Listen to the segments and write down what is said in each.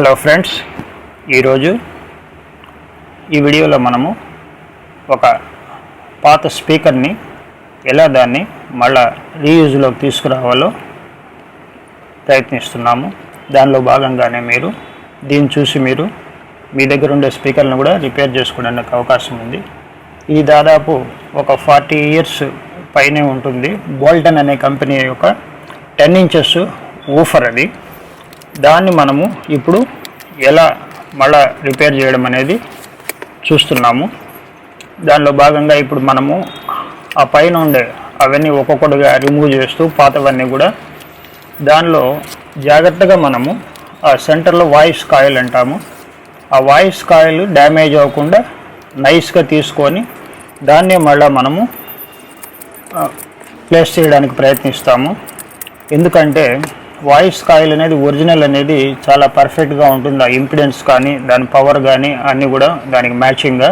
Hello friends, ఈరోజు ఈ వీడియోలో మనము ఒక పాత స్పీకర్ని ఎలా దాన్ని మళ్ళా రీయూజ్లోకి తీసుకురావాలో ప్రయత్నిస్తున్నాము. దానిలో భాగంగానే మీరు దీన్ని చూసి మీరు మీ దగ్గర ఉండే స్పీకర్ని కూడా రిపేర్ చేసుకోవడానికి అవకాశం ఉంది. ఇది దాదాపు ఒక 40 years పైనే ఉంటుంది. బోల్టన్ అనే కంపెనీ యొక్క 10 inches ఊఫర్ అది. దాన్ని మనము ఇప్పుడు ఎలా మళ్ళా రిపేర్ చేయడం అనేది చూస్తున్నాము. దానిలో భాగంగా ఇప్పుడు మనము ఆ పైన ఉండే అవన్నీ ఒక్కొక్కటిగా రిమూవ్ చేస్తూ పాతవన్నీ కూడా దానిలో జాగ్రత్తగా మనము ఆ సెంటర్లో వాయిస్ కాయిల్ అంటాము. ఆ వాయిస్ కాయిల్ డ్యామేజ్ అవ్వకుండా నైస్గా తీసుకొని దాన్నే మళ్ళీ మనము ప్లేస్ చేయడానికి ప్రయత్నిస్తాము. ఎందుకంటే వాయిస్ కాయిల్ అనేది ఒరిజినల్ అనేది చాలా పర్ఫెక్ట్గా ఉంటుంది. ఆ ఇంపిడెన్స్ కానీ దాని పవర్ కానీ అన్నీ కూడా దానికి మ్యాచింగ్గా.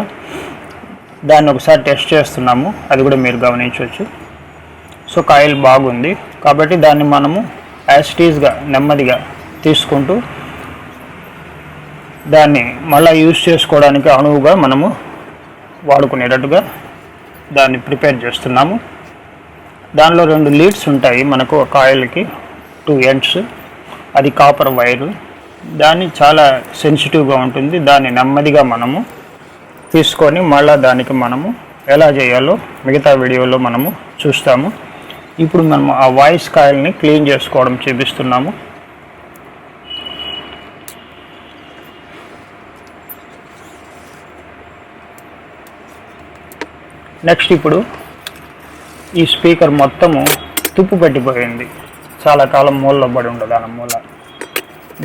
దాన్ని ఒకసారి టెస్ట్ చేస్తున్నాము, అది కూడా మీరు గమనించవచ్చు. సో కాయిల్ బాగుంది కాబట్టి దాన్ని మనము యాజ్ ఇట్ ఈజ్గా నెమ్మదిగా తీసుకుంటూ దాన్ని మళ్ళీ యూజ్ చేసుకోవడానికి అనువుగా మనము వాడుకునేటట్టుగా దాన్ని ప్రిపేర్ చేస్తున్నాము. దానిలో 2 లీడ్స్ ఉంటాయి మనకు. ఒక కాయిల్కి 2 ends, అది కాపర్ వైరు. దాన్ని చాలా సెన్సిటివ్గా ఉంటుంది. దాన్ని నెమ్మదిగా మనము తీసుకొని మళ్ళీ దానికి మనము ఎలా చేయాలో మిగతా వీడియోలో మనము చూస్తాము. ఇప్పుడు మనము ఆ వాయిస్ కాయిల్ని క్లీన్ చేసుకోవడం చూపిస్తున్నాము. నెక్స్ట్ ఇప్పుడు ఈ స్పీకర్ మొత్తము తుప్పు పట్టిపోయింది. చాలా కాలం మూలలో పడి ఉండదు ఆ మూల.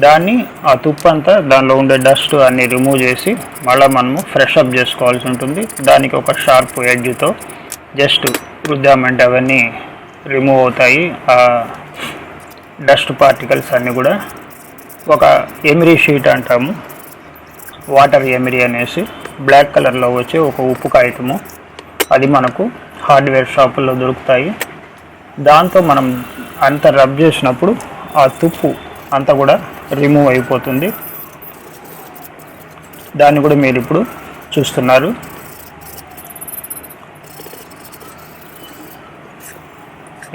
దాన్ని ఆ తుప్పు అంతా దానిలో ఉండే డస్ట్ అన్నీ రిమూవ్ చేసి మళ్ళీ మనము ఫ్రెష్ అప్ చేసుకోవాల్సి ఉంటుంది. దానికి ఒక షార్ప్ ఎడ్జ్తో జస్ట్ రుద్దామంటే అవన్నీ రిమూవ్ అవుతాయి. ఆ డస్ట్ పార్టికల్స్ అన్నీ కూడా. ఒక ఎమిరీ షీట్ అంటాము, వాటర్ ఎమిరీ అనేసి బ్లాక్ కలర్లో వచ్చే ఒక ఉప్పు కాగితము, అది మనకు హార్డ్వేర్ షాపుల్లో దొరుకుతాయి. దాంతో మనం అంత రబ్ చేసినప్పుడు ఆ తుప్పు అంతా కూడా రిమూవ్ అయిపోతుంది. దాన్ని కూడా మీరు ఇప్పుడు చూస్తున్నారు.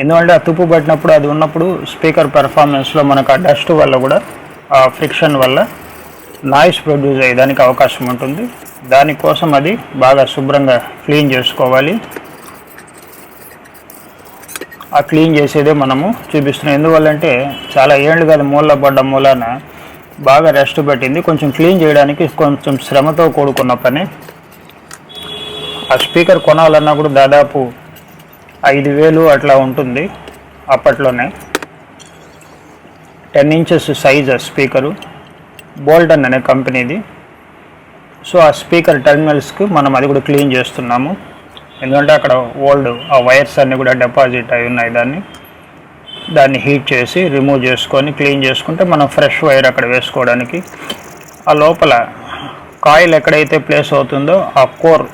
ఎందుకంటే ఆ తుప్పు పట్టినప్పుడు అది ఉన్నప్పుడు స్పీకర్ పెర్ఫార్మెన్స్లో మనకు ఆ డస్ట్ వల్ల కూడా ఆ ఫ్రిక్షన్ వల్ల నాయిస్ ప్రొడ్యూస్ అయ్యేదానికి అవకాశం ఉంటుంది. దానికోసం అది బాగా శుభ్రంగా క్లీన్ చేసుకోవాలి. ఆ క్లీన్ చేసేదే మనము చూపిస్తున్నాం. ఎందువల్లంటే చాలా ఏళ్ళుగా అది మూల పడ్డ మూలాన బాగా రెస్ట్ పట్టింది. కొంచెం క్లీన్ చేయడానికి కొంచెం శ్రమతో కూడుకున్న పని. ఆ స్పీకర్ కొనాలన్నా కూడా దాదాపు 5,000 అట్లా ఉంటుంది అప్పట్లోనే. 10 inches సైజ్ ఆ స్పీకరు, బోల్టన్ అనే కంపెనీది. సో ఆ స్పీకర్ టెర్మినల్స్కి మనం అది కూడా క్లీన్ చేస్తున్నాము. ఎందుకంటే అక్కడ ఓల్డ్ ఆ వైర్స్ అన్నీ కూడా డిపాజిట్ అయి ఉన్నాయి. దాన్ని హీట్ చేసి రిమూవ్ చేసుకొని క్లీన్ చేసుకుంటే మనం ఫ్రెష్ వైర్ అక్కడ వేసుకోవడానికి. ఆ లోపల కాయిల్ ఎక్కడైతే ప్లేస్ అవుతుందో ఆ కోర్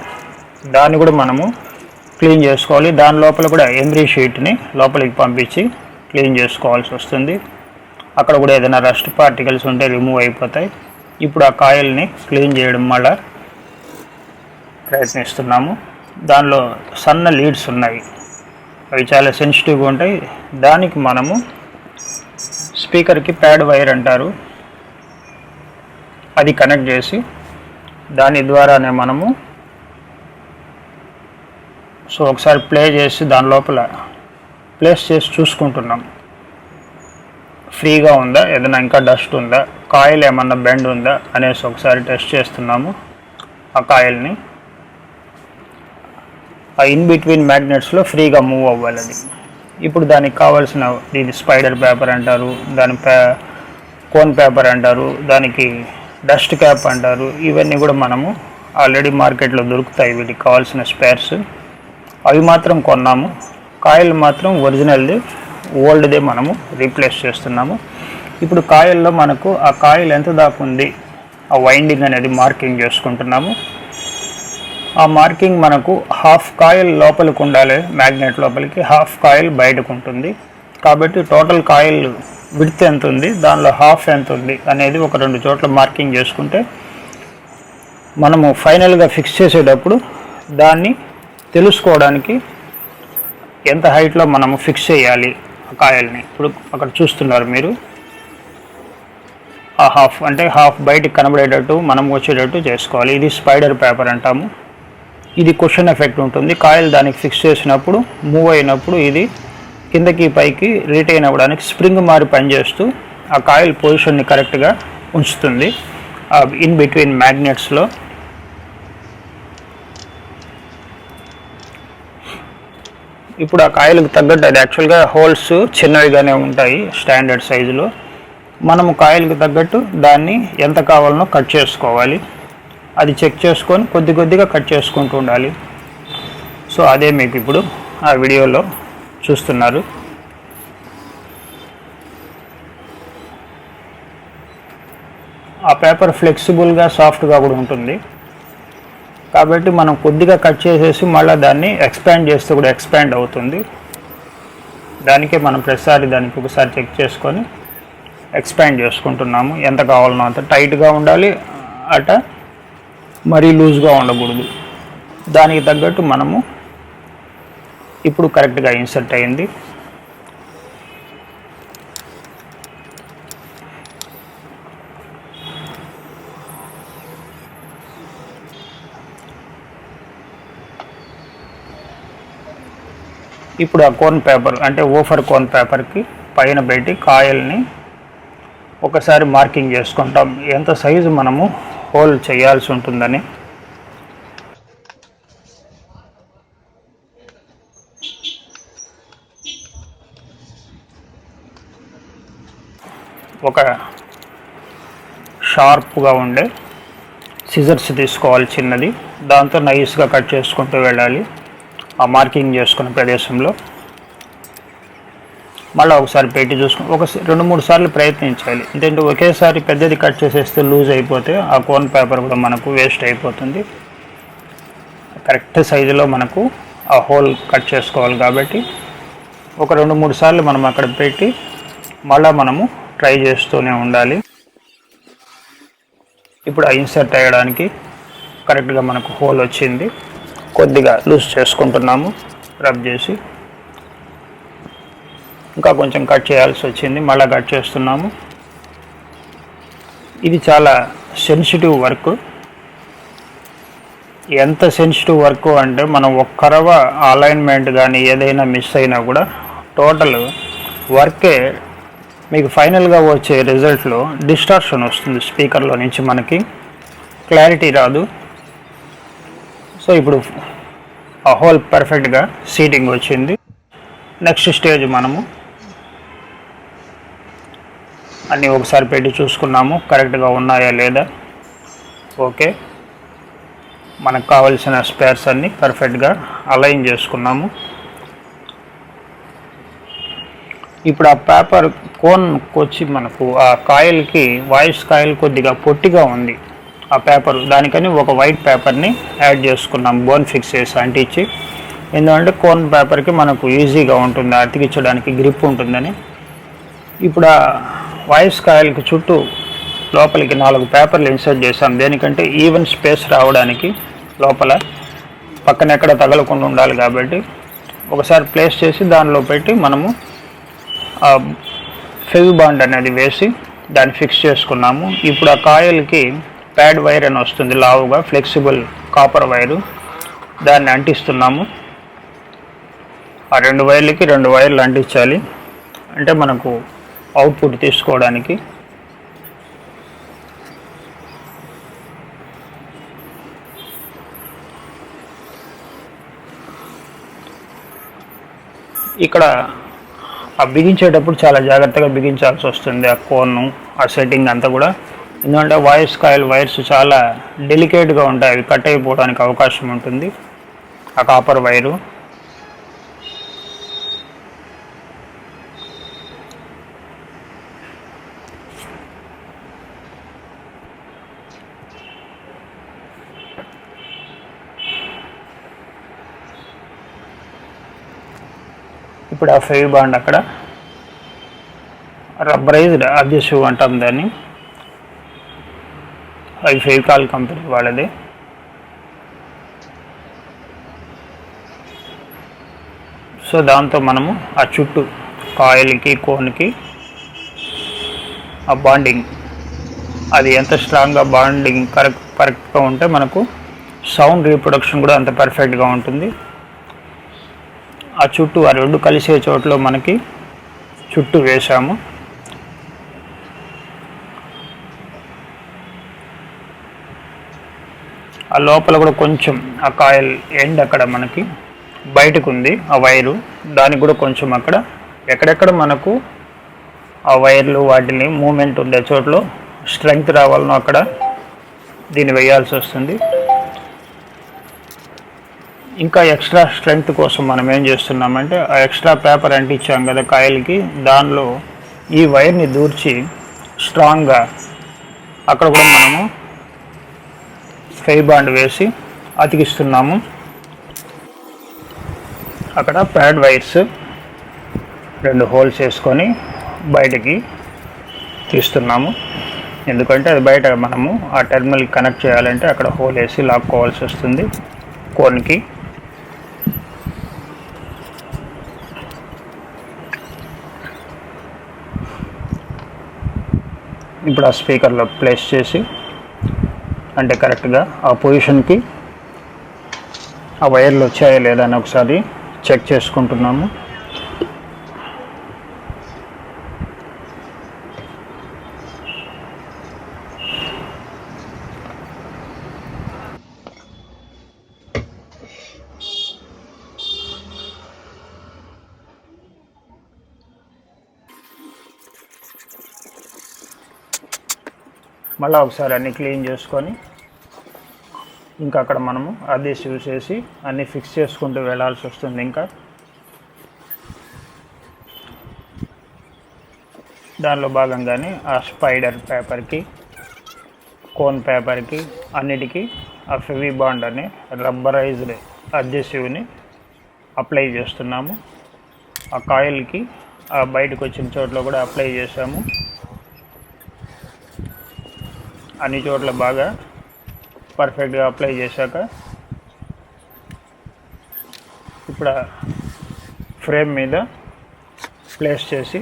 దాన్ని కూడా మనము క్లీన్ చేసుకోవాలి. దాని లోపల కూడా ఎమిరీ షీట్ని లోపలికి పంపించి క్లీన్ చేసుకోవాల్సి వస్తుంది. అక్కడ కూడా ఏదైనా రస్ట్ పార్టికల్స్ ఉంటే రిమూవ్ అయిపోతాయి. ఇప్పుడు ఆ కాయిల్ని క్లీన్ చేయడం వల్ల ప్రయత్నిస్తున్నాము. దానిలో సన్న లీడ్స్ ఉన్నాయి, అవి చాలా సెన్సిటివ్గా ఉంటాయి. దానికి మనము స్పీకర్కి ప్యాడ్ వైర్ అంటారు, అది కనెక్ట్ చేసి దాని ద్వారానే మనము ఒకసారి ప్లే చేసి దాని లోపల ప్లేస్ చేసి చూసుకుంటున్నాం. ఫ్రీగా ఉందా, ఏదైనా ఇంకా డస్ట్ ఉందా, కాయిల్ ఏమన్నా బెండ్ ఉందా అనేసి ఒకసారి టెస్ట్ చేస్తున్నాము. ఆ కాయిల్ని ఆ ఇన్ బిట్వీన్ మ్యాగ్నెట్స్లో ఫ్రీగా మూవ్ అవ్వాలి అది. ఇప్పుడు దానికి కావాల్సిన ఇది స్పైడర్ పేపర్ అంటారు, దాని కోన్ పేపర్ అంటారు, దానికి డస్ట్ క్యాప్ అంటారు. ఇవన్నీ కూడా మనము ఆల్రెడీ మార్కెట్లో దొరుకుతాయి వీటికి కావాల్సిన స్పేర్స్. అవి మాత్రం కొన్నాము. కాయిల్ మాత్రం ఒరిజినల్ది, ఓల్డ్దే మనము రీప్లేస్ చేస్తున్నాము. ఇప్పుడు కాయిల్లో మనకు ఆ కాయిల్ ఎంత దాకా ఉంది ఆ వైండింగ్ అనేది మార్కింగ్ చేసుకుంటున్నాము. ఆ మార్కింగ్ మనకు హాఫ్ కాయిల్ లోపలికి ఉండాలి, మ్యాగ్నెట్ లోపలికి, హాఫ్ కాయిల్ బయటకు ఉంటుంది. కాబట్టి టోటల్ కాయిల్ విడ్త్ ఎంత ఉంది, దానిలో హాఫ్ ఎంత ఉంది అనేది ఒక 2 చోట్ల మార్కింగ్ చేసుకుంటే మనము ఫైనల్గా ఫిక్స్ చేసేటప్పుడు దాన్ని తెలుసుకోవడానికి ఎంత హైట్లో మనము ఫిక్స్ చేయాలి ఆ కాయల్ని. ఇప్పుడు అక్కడ చూస్తున్నారు మీరు, ఆ హాఫ్ అంటే హాఫ్ బయటికి కనబడేటట్టు మనం వచ్చేటట్టు చేసుకోవాలి. ఇది స్పైడర్ పేపర్ అంటాము. ఇది కుషన్ ఎఫెక్ట్ ఉంటుంది. కాయలు దానికి ఫిక్స్ చేసినప్పుడు మూవ్ అయినప్పుడు ఇది కిందకి పైకి రిటైన్ అవ్వడానికి స్ప్రింగ్ మారి పనిచేస్తూ ఆ కాయిల్ పొజిషన్ని కరెక్ట్గా ఉంచుతుంది ఇన్ బిట్వీన్ మ్యాగ్నెట్స్లో. ఇప్పుడు ఆ కాయలకు తగ్గట్టు అది యాక్చువల్గా హోల్స్ చిన్నవిగానే ఉంటాయి స్టాండర్డ్ సైజులో. మనము కాయలకు తగ్గట్టు దాన్ని ఎంత కావాలనో కట్ చేసుకోవాలి. అది చెక్ చేసుకొని కొద్దిగా కట్ చేసుకుంటూ ఉండాలి. సో అదే మీకు ఇప్పుడు ఆ వీడియోలో చూస్తున్నారు. ఆ పేపర్ ఫ్లెక్సిబుల్గా సాఫ్ట్గా కూడా ఉంటుంది కాబట్టి మనం కొద్దిగా కట్ చేసేసి మళ్ళీ దాన్ని ఎక్స్పాండ్ చేస్తే కూడా ఎక్స్పాండ్ అవుతుంది. దానికే మనం ప్రతిసారి దానికి ఒకసారి చెక్ చేసుకొని ఎక్స్పాండ్ చేసుకుంటున్నాము. ఎంత కావాలనో అంత టైట్గా ఉండాలి, అట మరీ లూజ్గా ఉండకూడదు. దానికి తగ్గట్టు మనము ఇప్పుడు కరెక్ట్గా ఇన్సర్ట్ అయింది. ఇప్పుడు ఆ కోన్ పేపర్ అంటే ఓఫర్ కోన్ పేపర్కి పైన పెట్టి కాయల్ని ఒకసారి మార్కింగ్ చేసుకుంటాం ఎంత సైజు మనము హోల్ చేయాల్సి ఉంటుందని. ఒక షార్ప్గా ఉండే సిజర్స్ తీసుకోవాలి చిన్నది, దాంతో నైస్గా కట్ చేసుకుంటూ వెళ్ళాలి ఆ మార్కింగ్ చేసుకున్న ప్రదేశంలో. మళ్ళీ ఒకసారి పెట్టి చూసుకుని 2-3 సార్లు ప్రయత్నించాలి. ఎందుకంటే ఒకేసారి పెద్దది కట్ చేసేస్తే లూజ్ అయిపోతే ఆ కోన్ పేపర్ కూడా మనకు వేస్ట్ అయిపోతుంది. కరెక్ట్ సైజులో మనకు ఆ హోల్ కట్ చేసుకోవాలి కాబట్టి ఒక 2-3 సార్లు మనం అక్కడ పెట్టి మళ్ళీ మనము ట్రై చేస్తూనే ఉండాలి. ఇప్పుడు ఆ ఇన్సర్ట్ అయ్యడానికి కరెక్ట్గా మనకు హోల్ వచ్చింది. కొద్దిగా లూజ్ చేసుకుంటున్నాము రబ్ చేసి. ఇంకా కొంచెం కట్ చేయాల్సి వచ్చింది, మళ్ళీ కట్ చేస్తున్నాము. ఇది చాలా సెన్సిటివ్ వర్క్. ఎంత సెన్సిటివ్ వర్క్ అంటే మనం ఒక్కరవ అలైన్మెంట్ కానీ ఏదైనా మిస్ అయినా కూడా టోటల్ వర్కే మీకు ఫైనల్గా వచ్చే రిజల్ట్లో డిస్టార్షన్ వస్తుంది. స్పీకర్లో నుంచి మనకి క్లారిటీ రాదు. సో ఇప్పుడు ఆ హోల్ పర్ఫెక్ట్గా సీటింగ్ వచ్చింది. నెక్స్ట్ స్టేజ్ మనము అన్నీ ఒకసారి పెట్టి చూసుకున్నాము కరెక్ట్గా ఉన్నాయా లేదా. ఓకే, మనకు కావలసిన స్పేర్స్ అన్నీ పర్ఫెక్ట్గా అలైన్ చేసుకున్నాము. ఇప్పుడు ఆ పేపర్ కోన్కి వచ్చి మనకు ఆ కాయిల్కి వాయిస్ కాయిల్ కొద్దిగా పొట్టిగా ఉంది ఆ పేపర్, దానికని ఒక వైట్ పేపర్ని యాడ్ చేసుకున్నాం బోన్ ఫిక్స్ చేసి అంటించి. ఎందుకంటే కోన్ పేపర్కి మనకు ఈజీగా ఉంటుంది అతికించడానికి, గ్రిప్ ఉంటుందని. ఇప్పుడు ఆ వాయిస్ కాయిల్కి చుట్టూ లోపలికి 4 పేపర్లు ఇన్సర్ట్ చేసాం. దేనికంటే ఈవెన్ స్పేస్ రావడానికి, లోపల పక్కన ఎక్కడ తగలకుండా ఉండాలి కాబట్టి ఒకసారి ప్లేస్ చేసి దానిలో పెట్టి మనము ఫెవి బాండ్ అనేది వేసి దాన్ని ఫిక్స్ చేసుకున్నాము. ఇప్పుడు ఆ కాయిల్కి ప్యాడ్ వైర్ అని వస్తుంది, లావుగా ఫ్లెక్సిబుల్ కాపర్ వైరు, దాన్ని అంటిస్తున్నాము. ఆ 2 వైర్లకి 2 వైర్లు అంటించాలి, అంటే మనకు అవుట్పుట్ తీసుకోవడానికి. ఇక్కడ ఆ బిగించేటప్పుడు చాలా జాగ్రత్తగా బిగించాల్సి వస్తుంది ఆ కోన్ను, ఆ సెట్టింగ్ అంతా కూడా. ఎందుకంటే వాయిస్ కాయిల్ వైర్స్ చాలా డెలికేట్గా ఉంటాయి, అవి కట్ అయిపోవడానికి అవకాశం ఉంటుంది ఆ కాపర్ వైరు. ఇప్పుడు ఆ ఫెవి బాండ్ అక్కడ రబ్బరైజ్డ్ అడ్హెసివ్ అంటాం దాన్ని. అది ఫెవికాల్ కంపెనీ వాళ్ళది. సో దాంతో మనము ఆ చుట్టూ కాయిల్కి కోన్కి ఆ బాండింగ్ అది ఎంత స్ట్రాంగ్గా బాండింగ్ కరెక్ట్గా ఉంటే మనకు సౌండ్ రీప్రొడక్షన్ కూడా అంత పర్ఫెక్ట్గా ఉంటుంది. ఆ చుట్టూ ఆ రెండు కలిసే చోట్ల మనకి చుట్టూ వేసాము. ఆ లోపల కూడా కొంచెం ఆ కాయిల్ ఎండ్ అక్కడ మనకి బయటకు ఉంది ఆ వైరు, దానికి కూడా కొంచెం అక్కడ ఎక్కడెక్కడ మనకు ఆ వైర్లు వాటిని మూమెంట్ ఉండే చోట్ల స్ట్రెంగ్త్ రావాలనో అక్కడ దీన్ని వేయాల్సి వస్తుంది. ఇంకా ఎక్స్ట్రా స్ట్రెంగ్త్ కోసం మనం ఏం చేస్తున్నామంటే ఆ ఎక్స్ట్రా పేపర్ అంటించాం కదా కాయిల్కి, దానిలో ఈ వైర్ని దూర్చి స్ట్రాంగ్గా అక్కడ కూడా మనము ఫెవి బాండ్ వేసి అతికిస్తున్నాము. అక్కడ ప్యాడ్ వైర్స్ 2 హోల్స్ వేసుకొని బయటికి తీస్తున్నాము. ఎందుకంటే అది బయట మనము ఆ టెర్మినల్ కనెక్ట్ చేయాలంటే అక్కడ హోల్ వేసి లాక్కోవాల్సి వస్తుంది కోన్కి. ఇప్పుడు ఆ స్పీకర్లో ప్లేస్ చేసి అంటే కరెక్ట్గా ఆ పొజిషన్కి ఆ వైర్లు వచ్చాయా లేదా అని ఒకసారి చెక్ చేసుకుంటున్నాము. మళ్ళీ ఒకసారి అన్నీ క్లీన్ చేసుకొని ఇంకా అక్కడ మనము అడ్హెసివ్ చేసి అన్నీ ఫిక్స్ చేసుకుంటూ వెళ్ళాల్సి వస్తుంది. ఇంకా దానిలో భాగంగానే ఆ స్పైడర్ పేపర్కి కోన్ పేపర్కి అన్నిటికీ ఆ ఫెవి బాండ్ అనే రబ్బరైజ్డ్ అడ్హెసివ్ని అప్లై చేస్తున్నాము. ఆ కాయిల్కి ఆ బయటకు వచ్చిన చోట్ల కూడా అప్లై చేసాము. అన్ని చోట్ల బాగా పర్ఫెక్ట్గా అప్లై చేశాక ఇప్పుడు ఫ్రేమ్ మీద ప్లేస్ చేసి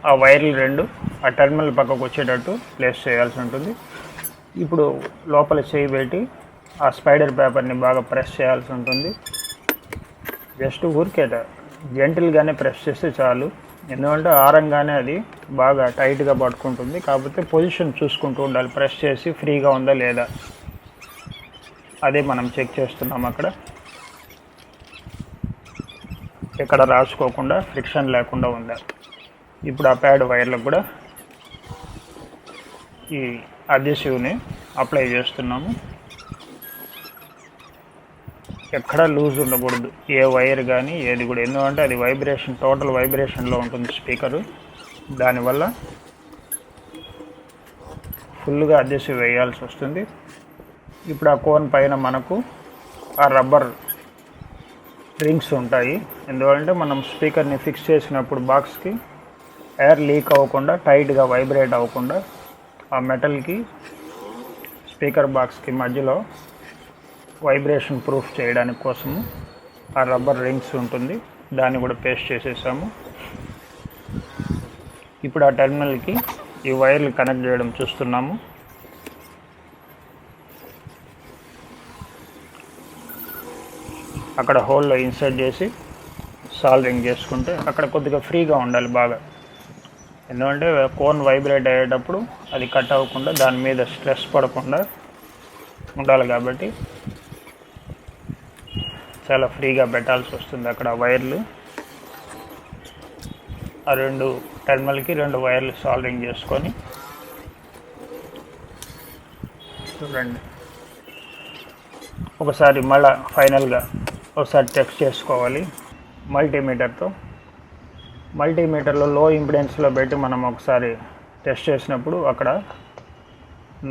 ఆ వైర్లు 2 ఆ టెర్మినల్ పక్కకు వచ్చేటట్టు ప్లేస్ చేయాల్సి ఉంటుంది. ఇప్పుడు లోపల చేయి పెట్టి ఆ స్పైడర్ పేపర్ని బాగా ప్రెస్ చేయాల్సి ఉంటుంది. జస్ట్ ఊరికేట జెంటిల్గానే ప్రెస్ చేస్తే చాలు, ఎందుకంటే ఆరంగానే అది బాగా టైట్గా పట్టుకుంటుంది. కాకపోతే పొజిషన్ చూసుకుంటూ ఉండాలి, ప్రెస్ చేసి ఫ్రీగా ఉందా లేదా అదే మనం చెక్ చేస్తున్నాం. అక్కడ ఎక్కడ రాసుకోకుండా ఫ్రిక్షన్ లేకుండా ఉందా. ఇప్పుడు ఆ ప్యాడ్ వైర్లకు కూడా ఈ అడ్హెసివ్ని అప్లై చేస్తున్నాము. ఎక్కడ లూజ్ ఉండకూడదు ఏ వైర్ కానీ ఏది కూడా, ఎందుకంటే అది వైబ్రేషన్ టోటల్ వైబ్రేషన్లో ఉంటుంది స్పీకరు. దానివల్ల ఫుల్గా అడ్హెసివ్ వేయాల్సి వస్తుంది. ఇప్పుడు ఆ కోన్ పైన మనకు ఆ రబ్బర్ రింగ్స్ ఉంటాయి. ఎందుకంటే మనం స్పీకర్ని ఫిక్స్ చేసినప్పుడు బాక్స్కి ఎయిర్ లీక్ అవ్వకుండా టైట్గా వైబ్రేట్ అవ్వకుండా ఆ మెటల్కి స్పీకర్ బాక్స్కి మధ్యలో వైబ్రేషన్ ప్రూఫ్ చేయడానికి కోసము ఆ రబ్బర్ రింగ్స్ ఉంటుంది, దాన్ని కూడా పేస్ట్ చేసేసాము. ఇప్పుడు ఆ టెర్మినల్కి ఈ వైర్లు కనెక్ట్ చేయడం చూస్తున్నాము. అక్కడ హోల్లో ఇన్సర్ట్ చేసి సాల్డరింగ్ చేసుకుంటే అక్కడ కొద్దిగా ఫ్రీగా ఉండాలి బాగా, ఎందుకంటే కోన్ వైబ్రేట్ అయ్యేటప్పుడు అది కట్ అవ్వకుండా దాని మీద స్ట్రెస్ పడకుండా ఉండాలి. కాబట్టి చాలా ఫ్రీగా పెట్టాల్సి వస్తుంది అక్కడ వైర్లు. ఆ 2 టెర్మినల్కి 2 వైర్లు సాల్డరింగ్ చేసుకొని చూడండి. ఒకసారి మళ్ళీ ఫైనల్గా ఒకసారి చెక్ చేసుకోవాలి మల్టీమీటర్తో. మల్టీమీటర్లో లో ఇంపిడెన్స్లో పెట్టి మనం ఒకసారి టెస్ట్ చేసినప్పుడు అక్కడ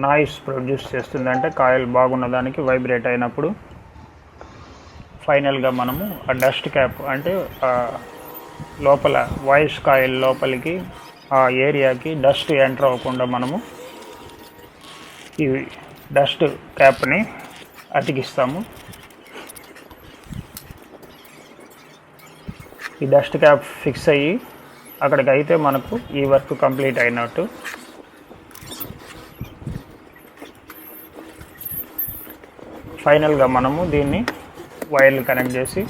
నాయిస్ ప్రొడ్యూస్ చేస్తుంది, అంటే కాయిల్ బాగున్న దానికి వైబ్రేట్ అయినప్పుడు. ఫైనల్గా మనము ఆ డస్ట్ క్యాప్ అంటే లోపల వాయిస్ కాయిల్ లోపలికి ఆ ఏరియాకి డస్ట్ ఎంటర్ అవ్వకుండా మనము ఈ డస్ట్ క్యాప్ని అతికిస్తాము. ఈ డస్ట్ క్యాప్ ఫిక్స్ అయ్యి అక్కడికి అయితే మనకు ఈ వర్క్ కంప్లీట్ అయినట్టు. ఫైనల్గా మనము దీన్ని వైర్లు కనెక్ట్ చేసి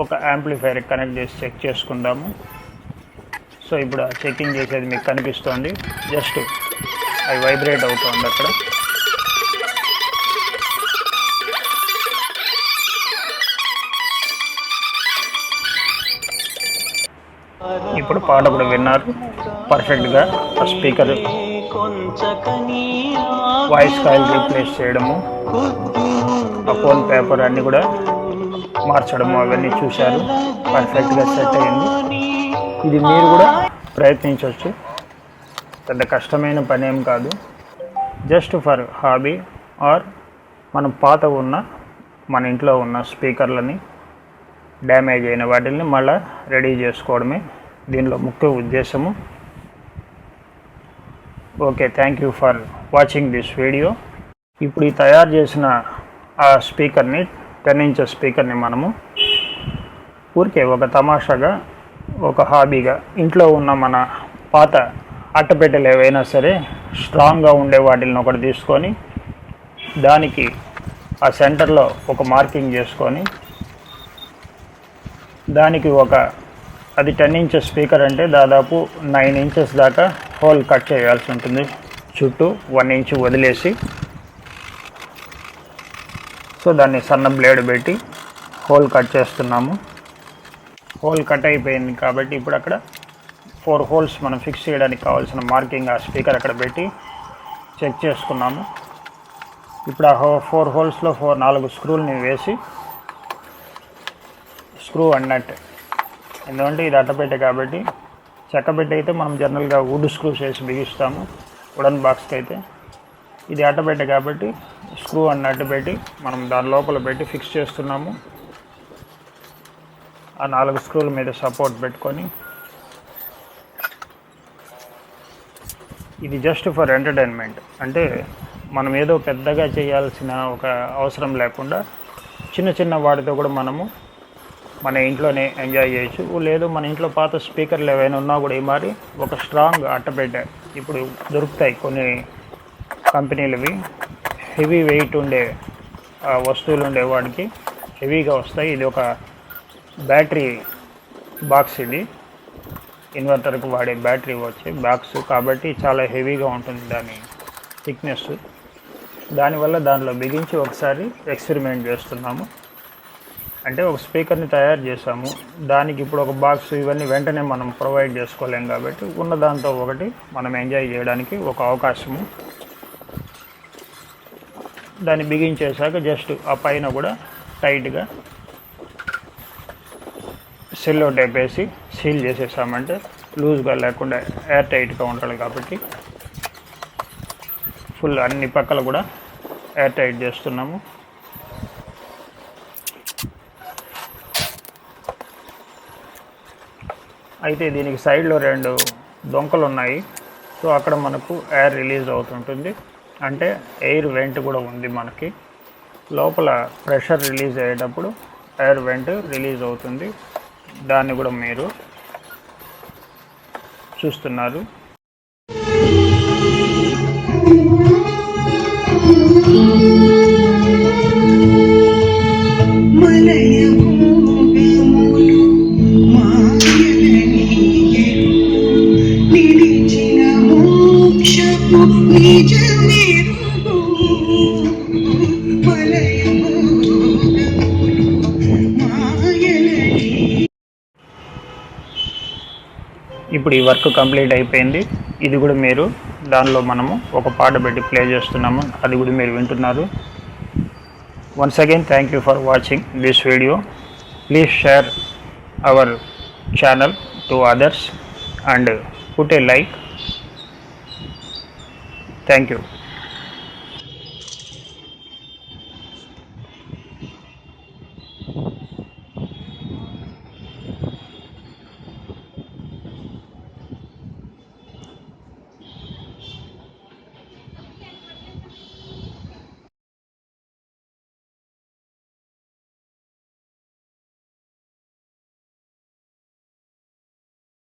ఒక యాంప్లిఫైర్కి కనెక్ట్ చేసి చెక్ చేసుకుందాము. సో ఇప్పుడు ఆ చెకింగ్ చేసేది మీకు కనిపిస్తుంది. జస్ట్ అది వైబ్రేట్ అవుతుంది అక్కడ. ఇప్పుడు పాట కూడా విన్నారు పర్ఫెక్ట్గా. ఆ స్పీకర్ వాయిస్ కాయిల్ రీప్లేస్ చేయడము, ఆ ఫోన్ పేపర్ అన్నీ కూడా మార్చడము అవన్నీ చూశారు. పర్ఫెక్ట్గా సెట్ అయింది. ఇది మీరు కూడా ప్రయత్నించవచ్చు. పెద్ద కష్టమైన పని ఏం కాదు. జస్ట్ ఫర్ హాబీ ఆర్ మనం పాత ఉన్న మన ఇంట్లో ఉన్న స్పీకర్లని డ్యామేజ్ అయిన వాటిని మళ్ళీ రెడీ చేసుకోవడమే దీనిలో ముఖ్య ఉద్దేశము. Okay, thank you for watching this video. ఇప్పుడు ఈ తయారు చేసిన ఆ స్పీకర్ని 10 ఇంచెస్ స్పీకర్ని మనము ఊరికే ఒక తమాషాగా, ఒక హాబీగా ఇంట్లో ఉన్న మన పాత అట్టపెట్టెలు ఏవైనా సరే స్ట్రాంగ్గా ఉండే వాటిని ఒకటి తీసుకొని దానికి ఆ సెంటర్లో ఒక మార్కింగ్ చేసుకొని దానికి అది 10 ఇంచెస్ స్పీకర్ అంటే దాదాపు 9 ఇంచెస్ దాకా హోల్ కట్ చేయాల్సి ఉంటుంది. చుట్టూ 1 ఇంచ్ వదిలేసి, సో దాన్ని సన్న బ్లేడ్ పెట్టి హోల్ కట్ చేస్తున్నాము. హోల్ కట్ అయిపోయింది కాబట్టి ఇప్పుడు అక్కడ 4 హోల్స్ మనం ఫిక్స్ చేయడానికి కావాల్సిన మార్కింగ్ ఆ స్పీకర్ అక్కడ పెట్టి చెక్ చేసుకున్నాము. ఇప్పుడు ఆ 4 హోల్స్లో 4 స్క్రూల్ని వేసి స్క్రూ అండ్ నట్. ఎందుకంటే ఇది అట్టపెట్టె కాబట్టి, చెక్కపెట్టె అయితే మనం జనరల్గా వుడ్ స్క్రూస్ వేసి బిగిస్తాము. వుడన్ బాక్స్కి అయితే ఇది అట్టపెట్టె కాబట్టి స్క్రూ అండ్ నట్ పెట్టి మనం దాని లోపల పెట్టి ఫిక్స్ చేస్తున్నాము. ఆ 4 స్క్రూల మీద సపోర్ట్ పెట్టుకొని, ఇది జస్ట్ ఫర్ ఎంటర్టైన్మెంట్. అంటే మనం ఏదో పెద్దగా చేయాల్సిన ఒక అవసరం లేకుండా చిన్న చిన్న వాటితో కూడా మనము మన ఇంట్లోనే ఎంజాయ్ చేయొచ్చు. లేదు మన ఇంట్లో పాత స్పీకర్లు ఏవైనా ఉన్నా కూడా ఈ మరి ఒక స్ట్రాంగ్ అట్టపెట్టె ఇప్పుడు దొరుకుతాయి కొన్ని కంపెనీలవి. హెవీ వెయిట్ ఉండే వస్తువులు ఉండే వాటికి హెవీగా వస్తాయి. ఇది ఒక బ్యాటరీ బాక్స్, ఇది ఇన్వర్టర్కి వాడే బ్యాటరీ వచ్చే బాక్స్ కాబట్టి చాలా హెవీగా ఉంటుంది దాని థిక్నెస్. దానివల్ల దానిలో బిగించి ఒకసారి ఎక్స్పెరిమెంట్ చేస్తున్నాము. అంటే ఒక స్పీకర్ని తయారు చేసాము, దానికి ఇప్పుడు ఒక బాక్స్ ఇవన్నీ వెంటనే మనం ప్రొవైడ్ చేసుకోలేం కాబట్టి ఉన్న దాంతో ఒకటి మనం ఎంజాయ్ చేయడానికి ఒక అవకాశము. దాన్ని బిగించేసాక జస్ట్ ఆ పైన కూడా టైట్గా సెల్లో టైప్ వేసి సీల్ చేసేసామంటే లూజ్గా లేకుండా ఎయిర్ టైట్గా ఉండాలి కాబట్టి ఫుల్ అన్ని పక్కల కూడా ఎయిర్ టైట్ చేస్తున్నాము. అయితే దీనికి సైడ్లో 2 డొంకలు ఉన్నాయి. సో అక్కడ మనకు ఎయిర్ రిలీజ్ అవుతుంటుంది. అంటే ఎయిర్ వెంట్ కూడా ఉంది మనకి. లోపల ప్రెషర్ రిలీజ్ అయ్యేటప్పుడు ఎయిర్ వెంట్ రిలీజ్ అవుతుంది. దాన్ని కూడా మీరు చూస్తున్నారు. ఇప్పుడు ఈ వర్క్ కంప్లీట్ అయిపోయింది. ఇది కూడా మీరు దానిలో మనము ఒక పాట పెట్టి ప్లే చేస్తున్నాము, అది కూడా మీరు వింటున్నారు. Once again thank you for watching this video. Please share our channel to others and put a like. Thank you.